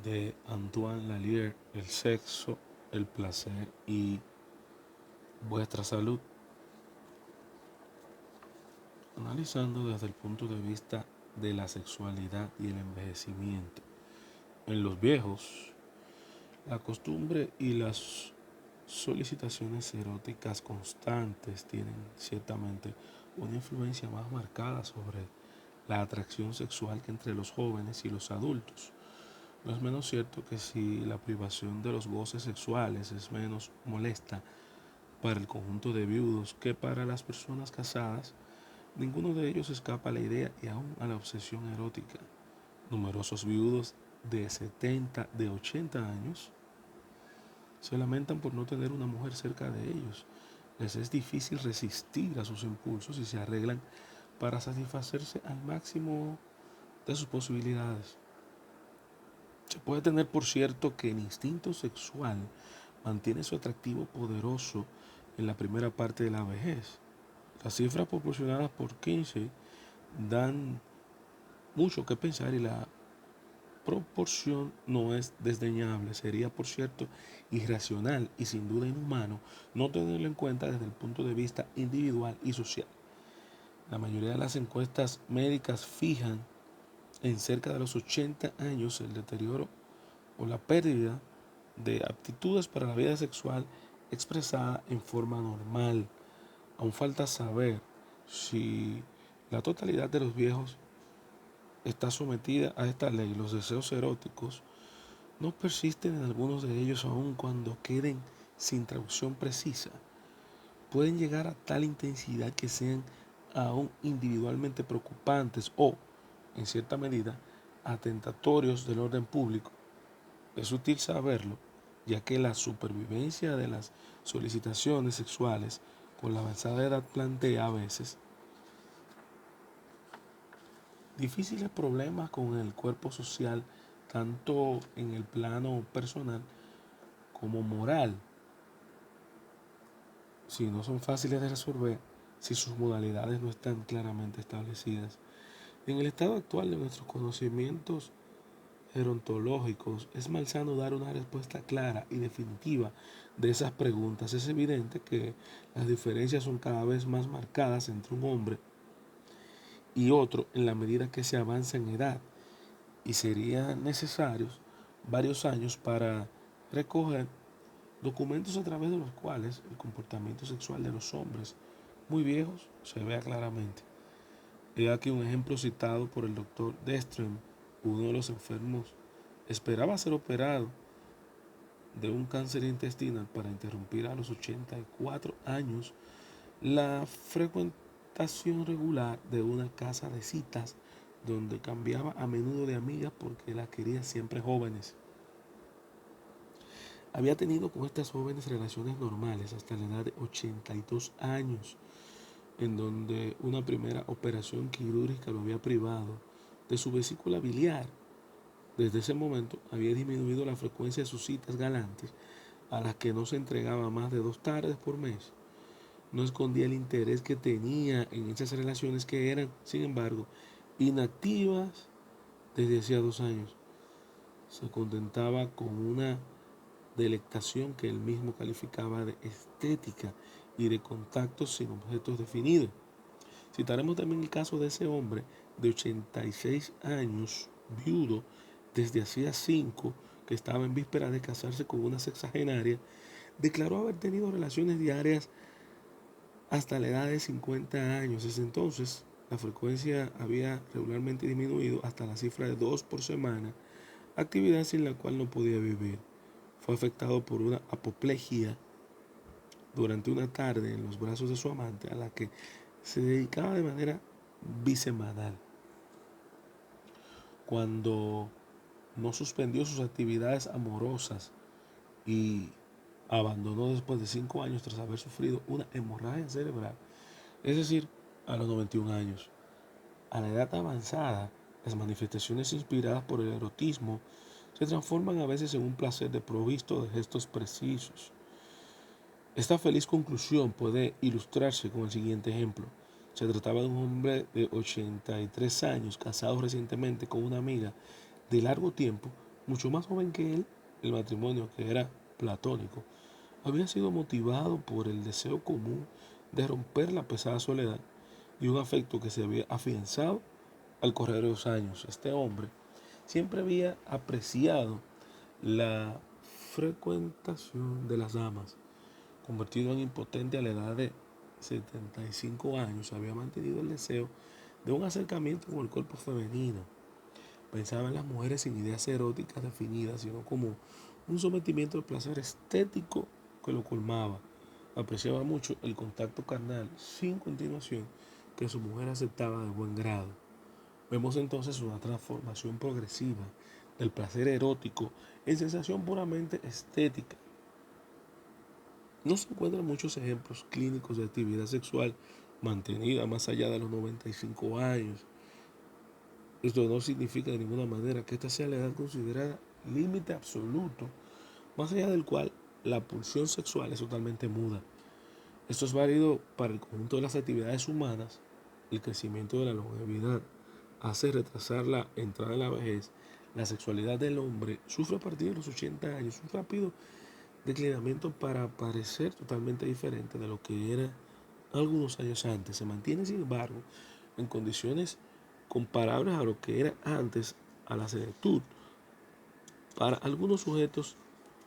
de Antoine Lalier, El sexo, el placer y vuestra salud, analizando desde el punto de vista de la sexualidad y el envejecimiento. En los viejos, la costumbre y las solicitaciones eróticas constantes tienen ciertamente una influencia más marcada sobre la atracción sexual que entre los jóvenes y los adultos. No es menos cierto que si la privación de los goces sexuales es menos molesta para el conjunto de viudos que para las personas casadas, ninguno de ellos escapa a la idea y aún a la obsesión erótica. Numerosos viudos de 70, de 80 años se lamentan por no tener una mujer cerca de ellos. Les es difícil resistir a sus impulsos y se arreglan para satisfacerse al máximo de sus posibilidades. Se puede tener por cierto que el instinto sexual mantiene su atractivo poderoso en la primera parte de la vejez. Las cifras proporcionadas por Kinsey dan mucho que pensar y la proporción no es desdeñable. Sería, por cierto, irracional y sin duda inhumano no tenerlo en cuenta desde el punto de vista individual y social. La mayoría de las encuestas médicas fijan en cerca de los 80 años el deterioro o la pérdida de aptitudes para la vida sexual expresada en forma normal. Aún falta saber si la totalidad de los viejos está sometida a esta ley. Los deseos eróticos no persisten en algunos de ellos aun cuando queden sin traducción precisa. Pueden llegar a tal intensidad que sean aún individualmente preocupantes o, en cierta medida, atentatorios del orden público. Es útil saberlo, ya que la supervivencia de las solicitaciones sexuales con la avanzada edad plantea a veces difíciles problemas con el cuerpo social, tanto en el plano personal como moral, si no son fáciles de resolver, si sus modalidades no están claramente establecidas. En el estado actual de nuestros conocimientos gerontológicos, es malsano dar una respuesta clara y definitiva de esas preguntas. Es evidente que las diferencias son cada vez más marcadas entre un hombre y otro en la medida que se avanza en edad y serían necesarios varios años para recoger documentos a través de los cuales el comportamiento sexual de los hombres muy viejos se vea claramente. He aquí un ejemplo citado por el doctor Destrem, uno de los enfermos. Esperaba ser operado de un cáncer intestinal para interrumpir a los 84 años la frecuentación regular de una casa de citas donde cambiaba a menudo de amigas porque las quería siempre jóvenes. Había tenido con estas jóvenes relaciones normales hasta la edad de 82 años, en donde una primera operación quirúrgica lo había privado de su vesícula biliar. Desde ese momento había disminuido la frecuencia de sus citas galantes, a las que no se entregaba más de 2 tardes por mes. No escondía el interés que tenía en esas relaciones que eran, sin embargo, inactivas desde hacía 2 años. Se contentaba con una delectación que él mismo calificaba de estética y de contactos sin objetos definidos. Citaremos también el caso de ese hombre de 86 años, viudo desde hacía 5, que estaba en víspera de casarse con una sexagenaria, declaró haber tenido relaciones diarias hasta la edad de 50 años. Desde entonces, la frecuencia había regularmente disminuido hasta la cifra de 2 por semana, actividad sin la cual no podía vivir. Fue afectado por una apoplejía durante una tarde en los brazos de su amante, a la que se dedicaba de manera bisemanal. Cuando no suspendió sus actividades amorosas y abandonó después de 5 años tras haber sufrido una hemorragia cerebral, es decir, a los 91 años. A la edad avanzada, las manifestaciones inspiradas por el erotismo se transforman a veces en un placer desprovisto de gestos precisos. Esta feliz conclusión puede ilustrarse con el siguiente ejemplo. Se trataba de un hombre de 83 años, casado recientemente con una amiga de largo tiempo, mucho más joven que él, el matrimonio, que era platónico, había sido motivado por el deseo común de romper la pesada soledad y un afecto que se había afianzado al correr de los años. Este hombre siempre había apreciado la frecuentación de las damas. Convertido en impotente a la edad de 75 años, había mantenido el deseo de un acercamiento con el cuerpo femenino. Pensaba en las mujeres sin ideas eróticas definidas, sino como un sometimiento al placer estético que lo colmaba. Apreciaba mucho el contacto carnal sin continuación que su mujer aceptaba de buen grado. Vemos entonces una transformación progresiva del placer erótico en sensación puramente estética. No se encuentran muchos ejemplos clínicos de actividad sexual mantenida más allá de los 95 años. Esto no significa de ninguna manera que esta sea la edad considerada límite absoluto, más allá del cual la pulsión sexual es totalmente muda. Esto es válido para el conjunto de las actividades humanas. El crecimiento de la longevidad hace retrasar la entrada en la vejez. La sexualidad del hombre sufre a partir de los 80 años un rápido declinamiento para parecer totalmente diferente de lo que era algunos años antes. Se mantiene, sin embargo, en condiciones comparables a lo que era antes a la senectud para algunos sujetos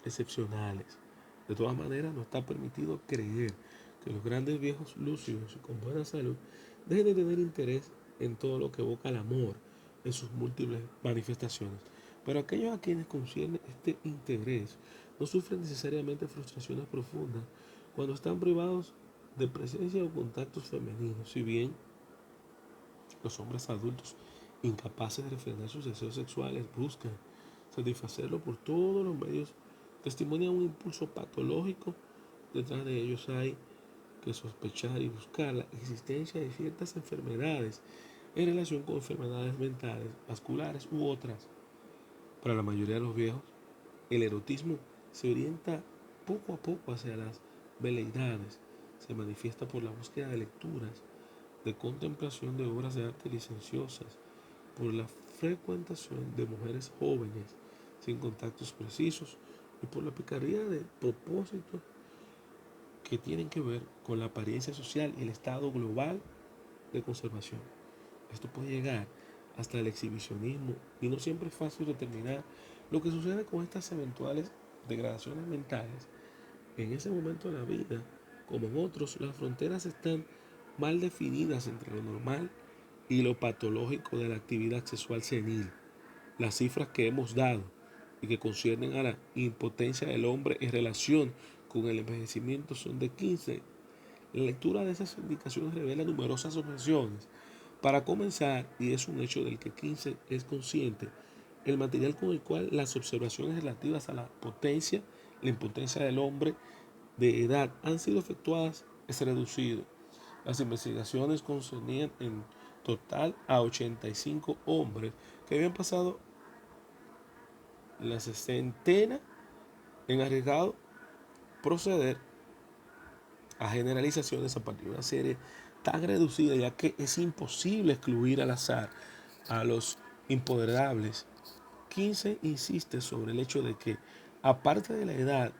excepcionales. De todas maneras, no está permitido creer que los grandes viejos lúcidos y con buena salud dejen de tener interés en todo lo que evoca el amor en sus múltiples manifestaciones. Pero aquellos a quienes concierne este interés no sufren necesariamente frustraciones profundas cuando están privados de presencia o contactos femeninos, si bien los hombres adultos incapaces de refrenar sus deseos sexuales buscan satisfacerlo por todos los medios, testimonian un impulso patológico. Detrás de ellos hay que sospechar y buscar la existencia de ciertas enfermedades en relación con enfermedades mentales, vasculares u otras. Para la mayoría de los viejos, el erotismo se orienta poco a poco hacia las veleidades, se manifiesta por la búsqueda de lecturas, de contemplación de obras de arte licenciosas, por la frecuentación de mujeres jóvenes sin contactos precisos y por la picardía de propósitos que tienen que ver con la apariencia social y el estado global de conservación. Esto puede llegar hasta el exhibicionismo y no siempre es fácil determinar lo que sucede con estas eventuales degradaciones mentales. En ese momento de la vida, como en otros, las fronteras están mal definidas entre lo normal y lo patológico de la actividad sexual senil. Las cifras que hemos dado y que conciernen a la impotencia del hombre en relación con el envejecimiento son de 15. La lectura de esas indicaciones revela numerosas objeciones. Para comenzar, y es un hecho del que 15 es consciente, el material con el cual las observaciones relativas a la potencia, la impotencia del hombre de edad han sido efectuadas es reducido. Las investigaciones concernían en total a 85 hombres que habían pasado la sesentena en arriesgado proceder a generalizaciones a partir de una serie tan reducida, ya que es imposible excluir al azar a los imponderables. 15 insiste sobre el hecho de que, aparte de la edad,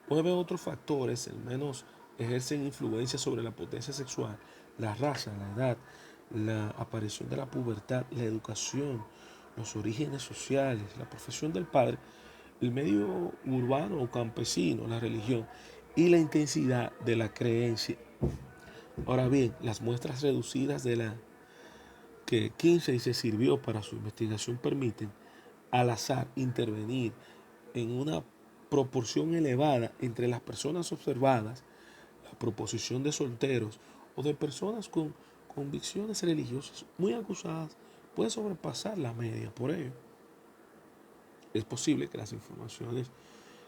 puede haber otros factores, al menos ejercen influencia sobre la potencia sexual: la raza, la edad, la aparición de la pubertad, la educación, los orígenes sociales, la profesión del padre, el medio urbano o campesino, la religión y la intensidad de la creencia. Ahora bien, las muestras reducidas de la que Kinsey se sirvió para su investigación permiten al azar intervenir en una proporción elevada entre las personas observadas. La proposición de solteros o de personas con convicciones religiosas muy acusadas puede sobrepasar la media. Por ello, es posible que las informaciones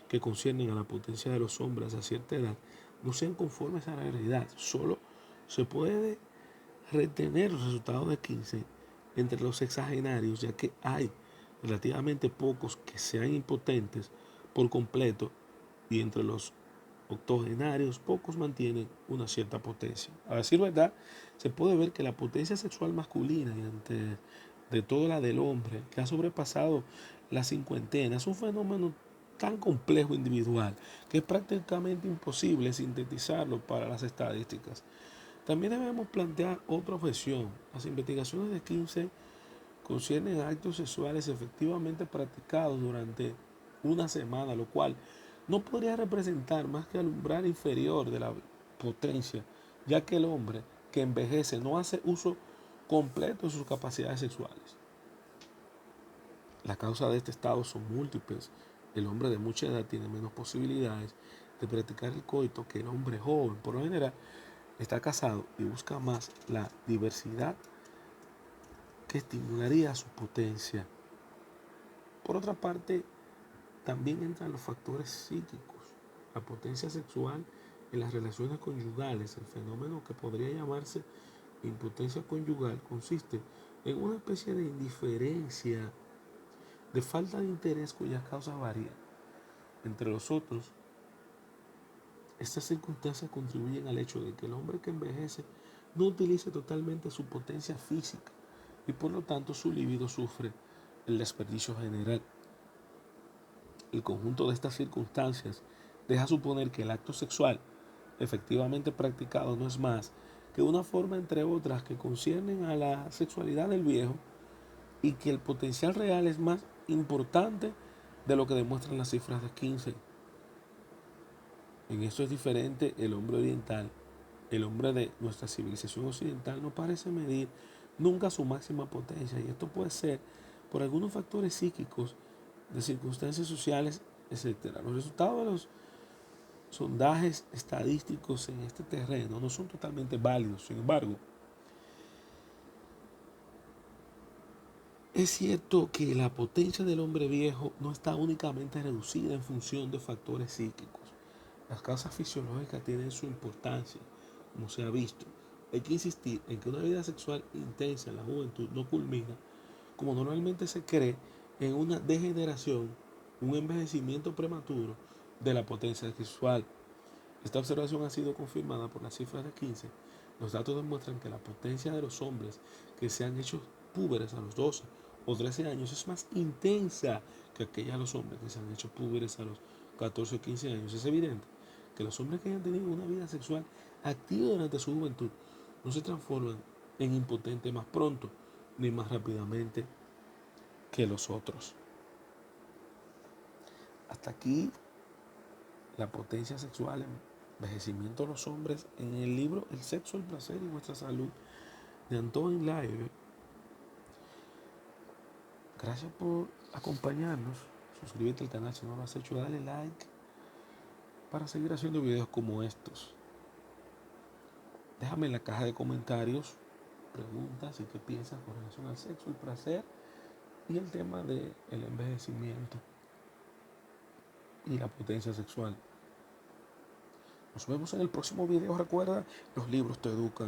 que conciernen a la potencia de los hombres a cierta edad no sean conformes a la realidad. Solo se puede retener los resultados de 15 entre los sexagenarios, ya que hay relativamente pocos que sean impotentes por completo, y entre los octogenarios pocos mantienen una cierta potencia. A decir verdad, se puede ver que la potencia sexual masculina de toda la del hombre, que ha sobrepasado la cincuentena. Es un fenómeno tan complejo individual que es prácticamente imposible sintetizarlo para las estadísticas. También debemos plantear otra objeción. Las investigaciones de Kinsey conciernen actos sexuales efectivamente practicados durante una semana, lo cual no podría representar más que el umbral inferior de la potencia, ya que el hombre que envejece no hace uso completo de sus capacidades sexuales. Las causas de este estado son múltiples. El hombre de mucha edad tiene menos posibilidades de practicar el coito que el hombre joven. Por lo general, está casado y busca más la diversidad que estimularía su potencia. Por otra parte, también entran los factores psíquicos, la potencia sexual en las relaciones conyugales. El fenómeno que podría llamarse impotencia conyugal consiste en una especie de indiferencia, de falta de interés cuyas causas varían. Entre los otros, estas circunstancias contribuyen al hecho de que el hombre que envejece no utilice totalmente su potencia física y por lo tanto su libido sufre el desperdicio general. El conjunto de estas circunstancias deja suponer que el acto sexual efectivamente practicado no es más que una forma entre otras que conciernen a la sexualidad del viejo y que el potencial real es más importante de lo que demuestran las cifras de 15. En esto es diferente el hombre oriental. El hombre de nuestra civilización occidental no parece medir nunca su máxima potencia, y esto puede ser por algunos factores psíquicos, de circunstancias sociales, etc. Los resultados de los sondajes estadísticos en este terreno no son totalmente válidos. Sin embargo, es cierto que la potencia del hombre viejo no está únicamente reducida en función de factores psíquicos. Las causas fisiológicas tienen su importancia, como se ha visto. Hay que insistir en que una vida sexual intensa en la juventud no culmina, como normalmente se cree, en una degeneración, un envejecimiento prematuro de la potencia sexual. Esta observación ha sido confirmada por las cifras de 15. Los datos demuestran que la potencia de los hombres que se han hecho púberes a los 12 o 13 años es más intensa que aquella de los hombres que se han hecho púberes a los 14 o 15 años. Es evidente que los hombres que hayan tenido una vida sexual activa durante su juventud no se transforman en impotentes más pronto ni más rápidamente que los otros. Hasta aquí la potencia sexual, el envejecimiento de los hombres, en el libro El sexo, el placer y nuestra salud de Antoine Laive. Gracias por acompañarnos. Suscríbete al canal si no lo has hecho, dale like para seguir haciendo videos como estos. Déjame en la caja de comentarios preguntas y qué piensas con relación al sexo, el placer y el tema del envejecimiento y la potencia sexual. Nos vemos en el próximo video. Recuerda, los libros te educan.